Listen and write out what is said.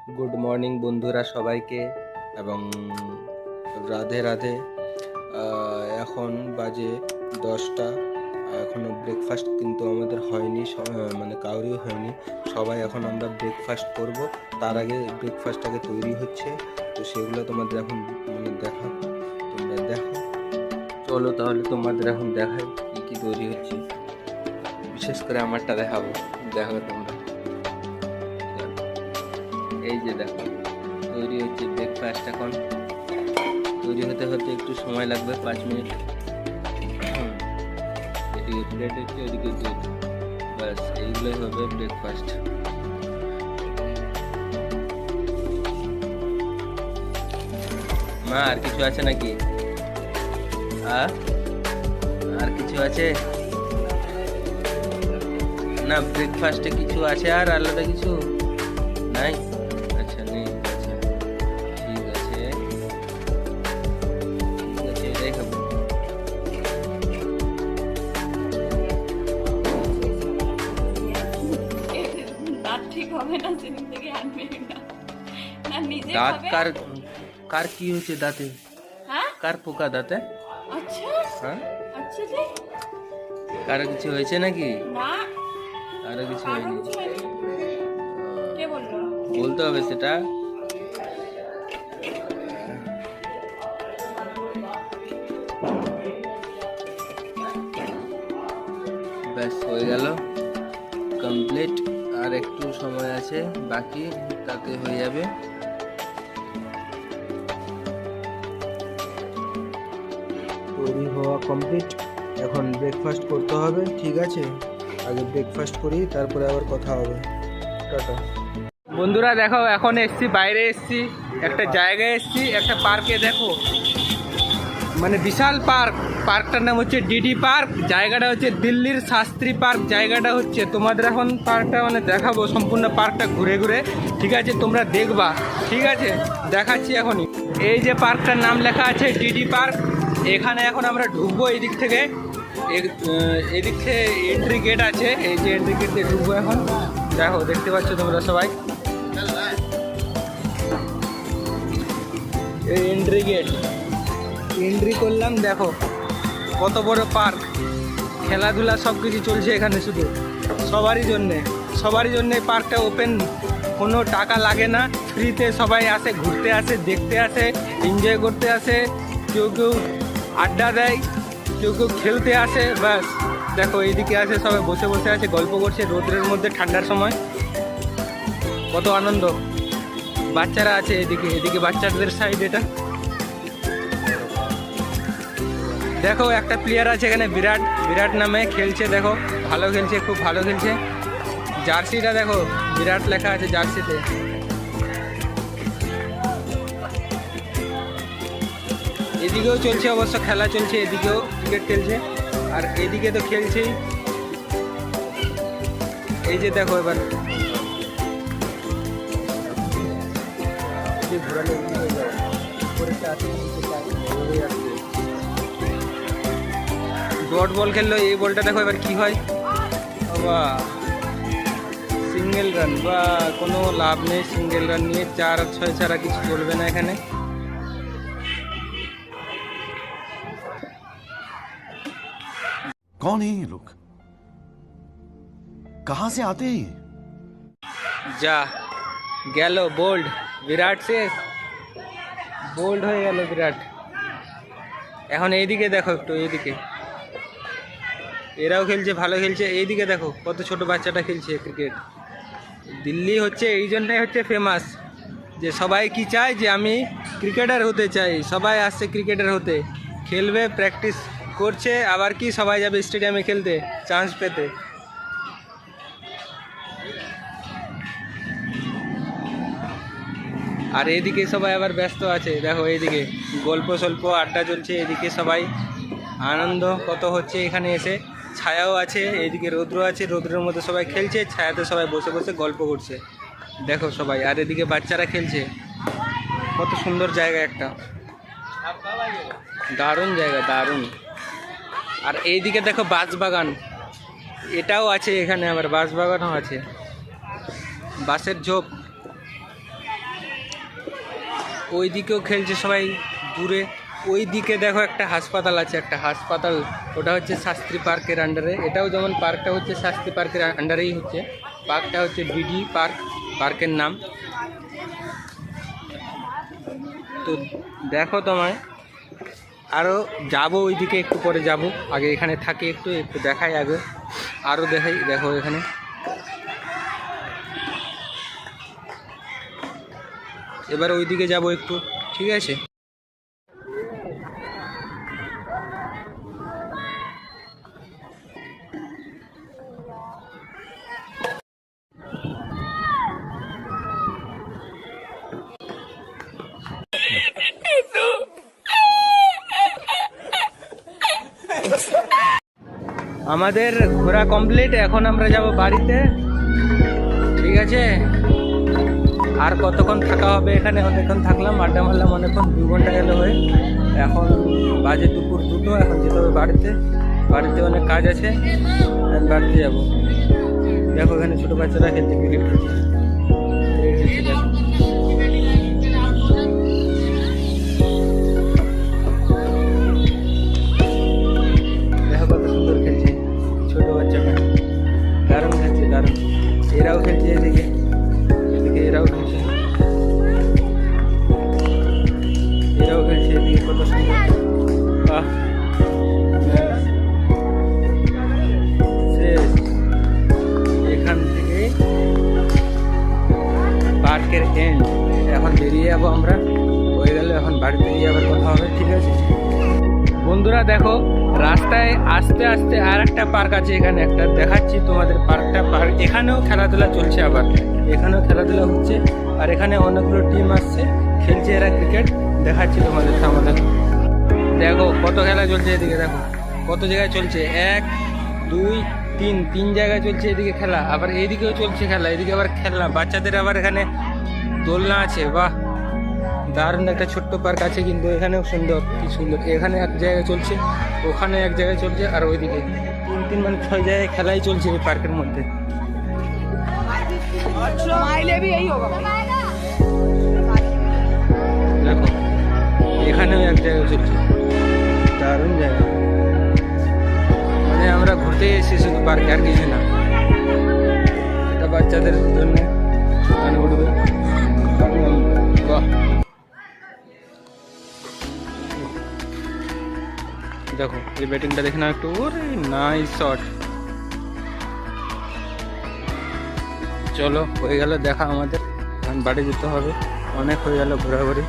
Good morning বন্ধুরা সবাইকে এবং রাধে রাধে। এখন বাজে 10টা। এখনও ব্রেকফাস্ট কিন্তু আমাদের হয়নি, মানে কাউরই হয়নি। সবাই এখন আমরা ব্রেকফাস্ট করব, তার আগে ব্রেকফাস্ট আগে তৈরি হচ্ছে, তো সেগুলো তোমাদের এখন মানে তোমরা দেখো। চলো তাহলে তোমাদের এখন দেখাই কী কী তৈরি হচ্ছে, বিশেষ করে আমারটা দেখাবো। দেখো তোমরা, এই যে দেখো তৈরি হচ্ছে ব্রেকফাস্ট। এখন তৈরি হতে হতে একটু সময় লাগবে, 5 মিনিট। এদিকে প্লেট হচ্ছে, ওদিকে দুধ, ব্যাস এইগুলোই হবে ব্রেকফাস্ট। মা আর কিছু আছে নাকি? আর কিছু আছে না? ব্রেকফাস্টে কিছু আছে আর আলাদা কিছু নাই? আচ্ছা নেই, আচ্ছা ঠিক আছে, ঠিক আছে, এটাই খাবো। দাঁত ঠিক হবে না, সেদিন থেকে আনবে না। না নিজে দাঁত খাবে। কার কার কি হয়েছে দাঁতে? হ্যাঁ কার পোকা দাঁতে? আচ্ছা হ্যাঁ, আচ্ছা যে কারো কিছু হয়েছে নাকি? না, কারো কিছু কারো হয়নি, কিছু হয়নি। কে বললো? বলতে হবে সেটা। ব্যাস হয়ে গেল, কমপ্লিট। আর একটু সময় আছে বাকি, তাতে হয়ে যাবে। তৈরি হওয়া কমপ্লিট, এখন ব্রেকফাস্ট করতে হবে। ঠিক আছে, আগে ব্রেকফাস্ট করি, তারপরে আবার কথা হবে। টাটা বন্ধুরা। দেখো এখন এসছি, বাইরে এসছি, একটা জায়গায় এসছি, একটা পার্কে। দেখো মানে বিশাল পার্ক, পার্কটার নাম হচ্ছে ডিডি পার্ক, জায়গাটা হচ্ছে দিল্লির শাস্ত্রী পার্ক। জায়গাটা হচ্ছে তোমাদের এখন পার্কটা মানে দেখাবো, সম্পূর্ণ পার্কটা ঘুরে ঘুরে। ঠিক আছে, তোমরা দেখবা, ঠিক আছে, দেখাচ্ছি এখনই। এই যে পার্কটার নাম লেখা আছে ডিডি পার্ক, এখানে এখন আমরা ঢুকবো এদিক থেকে। এদিক থেকে এন্ট্রি গেট আছে, এই যে এন্ট্রি গেট দিয়ে ঢুকবো এখন। দেখো, দেখতে পাচ্ছ তোমরা সবাই, এই এন্ট্রি গেট। এন্ট্রি করলাম, দেখো কত বড় পার্ক, খেলাধুলা সব কিছু চলছে এখানে, শুধু সবারই জন্যে পার্কটা ওপেন, কোনো টাকা লাগে না, ফ্রিতে সবাই আসে, ঘুরতে আসে, দেখতে আসে, এনজয় করতে আসে। কেউ কেউ আড্ডা দেয়, কেউ কেউ খেলতে আসে। ব্যাস দেখো এইদিকে আসে, সবাই বসে বসে আছে, গল্প করছে রোদ্রের মধ্যে, ঠান্ডার সময়। কত আনন্দ। বাচ্চারা আছে এদিকে বাচ্চাদের সাইড এটা। দেখো একটা প্লেয়ার আছে এখানে, বিরাট নামে খেলছে। দেখো ভালো খেলছে, খুব ভালো খেলছে। জার্সিটা দেখো, বিরাট লেখা আছে জার্সিতে। এদিকেও চলছে অবশ্য, খেলা চলছে, এদিকেও ক্রিকেট খেলছে, আর এদিকে তো খেলছেই। এই যে দেখো এবার ঘোরালে হয়ে যাবে, ডট বল খেললো, এই বলটা দেখো এবার কি হয়। বাবা সিঙ্গেল রান, বা কোনো লাভ নেই সিঙ্গেল রান নিয়ে, 4 আর 6 ছাড়া কিছু চলবে না এখানে। कौन है ये लोग? कहां से आते हैं ये? যা গেল বোল্ড, বিরাট শেষ, বোল্ড হয়ে গেল বিরাট। এখন এইদিকে দেখো, একটু এইদিকে এরাও খেলছে, ভালো খেলছে। এইদিকে দেখো কত ছোট বাচ্চাটা খেলছে ক্রিকেট। দিল্লি হচ্ছে এই জন্যই হচ্ছে ফেমাস, যে সবাই কি চায়, যে আমি ক্রিকেটার হতে চাই। সবাই আসছে ক্রিকেটার হতে, খেলবে, প্র্যাকটিস করছে, আবার কি সবাই যাবে স্টেডিয়ামে খেলতে, চান্স পেতে। আর এদিকে সবাই আবার ব্যস্ত আছে, দেখো এইদিকে গল্প সল্প আড্ডা চলছে, এদিকে সবাই আনন্দ কত হচ্ছে এখানে এসে। ছায়াও আছে, এইদিকে রৌদ্র আছে, রৌদ্রের মধ্যে সবাই খেলছে, ছায়াতে সবাই বসে বসে গল্প করছে। দেখো সবাই, আর এদিকে বাচ্চারা খেলছে। কত সুন্দর জায়গা একটা, দারুণ জায়গা, দারুণ। আর এইদিকে দেখো বাঁশবাগান, এটাও আছে এখানে, আবার বাঁশবাগানও আছে, বাঁশের ঝোপ। ওই দিকেও খেলছে সবাই দূরে। ওই দিকে দেখো একটা হাসপাতাল আছে, একটা হাসপাতাল, ওটা হচ্ছে শাস্ত্রী পার্কের আন্ডারে। এটাও যেমন পার্কটা হচ্ছে শাস্ত্রী পার্কের আন্ডারেই হচ্ছে, পার্কটা হচ্ছে ডিডি পার্ক, পার্কের নাম। তো দেখো তোমায় আরও যাবো ওইদিকে, একটু পরে যাব, আগে এখানে থাকি, একটু একটু দেখাই আগে, আরও দেখাই। দেখো এখানে এবার ওইদিকে যাব একটু, ঠিক আছে। আমাদের ঘোরা কমপ্লিট, এখন আমরা যাব বাড়িতে, ঠিক আছে। আর কতক্ষণ থাকা হবে এখানে? অনেকক্ষণ থাকলাম, আড্ডা মারলাম অনেকক্ষণ, 2 ঘন্টা গেল হয়ে। এখন বাজে দুপুর 2টো, এখন যেতে হবে বাড়িতে। বাড়িতে অনেক কাজ আছে, আমি বাড়িতে যাব। দেখো এখানে ছোটো বাচ্চারা খেলছে, ক্রিকেট খেলছে, দেখো। দেখো কত সুন্দর খেলছে ছোট বাচ্চাটা, দারুণ খেলছে, দারুণ। এরাও খেলছে এদিকে, এদিকে এরাও খেলছে, এরাও খেলছে এদিকে, কত সুন্দর। বাহ, শেষ। এখান থেকে পার্কের এন্ড। এখন বেরিয়ে যাবো আমরা, হয়ে গেলে এখন বাড়িতে গিয়ে আবার কথা হবে, ঠিক আছে। বন্ধুরা দেখো, রাস্তায় আস্তে আস্তে আর একটা পার্ক আছে, এখানে একটা দেখাচ্ছি তোমাদের পার্কটা। পার্ক এখানেও খেলাধুলা চলছে, আবার এখানেও খেলাধুলা হচ্ছে, আর এখানে অনেকগুলো টিম আসছে, খেলছে এরা ক্রিকেট, দেখাচ্ছি তোমাদের সামনে। দেখো কত খেলা চলছে এদিকে, দেখো কত জায়গায় চলছে, 1 2 3 3 জায়গায় চলছে এদিকে খেলা, আবার এইদিকেও চলছে খেলা, এদিকে আবার খেলনা বাচ্চাদের, আবার এখানে দোলনা আছে। বাহ, দারুণ একটা ছোট্ট পার্ক আছে, কিন্তু এখানেও সুন্দর, কি সুন্দর। এখানে এক জায়গায় চলছে, ওখানে এক জায়গায় চলছে, আর ওইদিকে 3 মানে 6 জায়গায় খেলাই চলছে এই পার্কের মধ্যে। দেখো এখানেও এক জায়গায় চলছে, দারুণ জায়গা। মানে আমরা ঘুরতে এসেছি শুধু পার্কে, আর কিছু না। এটা বাচ্চাদের জন্য গান উঠবে। বাহ, দেখো এই ব্যাটিংটা দেখে না একটু, ওরে নাইস শট। চলো হয়ে গেল দেখা আমাদের, এখন বাড়ি যেতে হবে, অনেক হয়ে গেল ঘোরাঘুরি।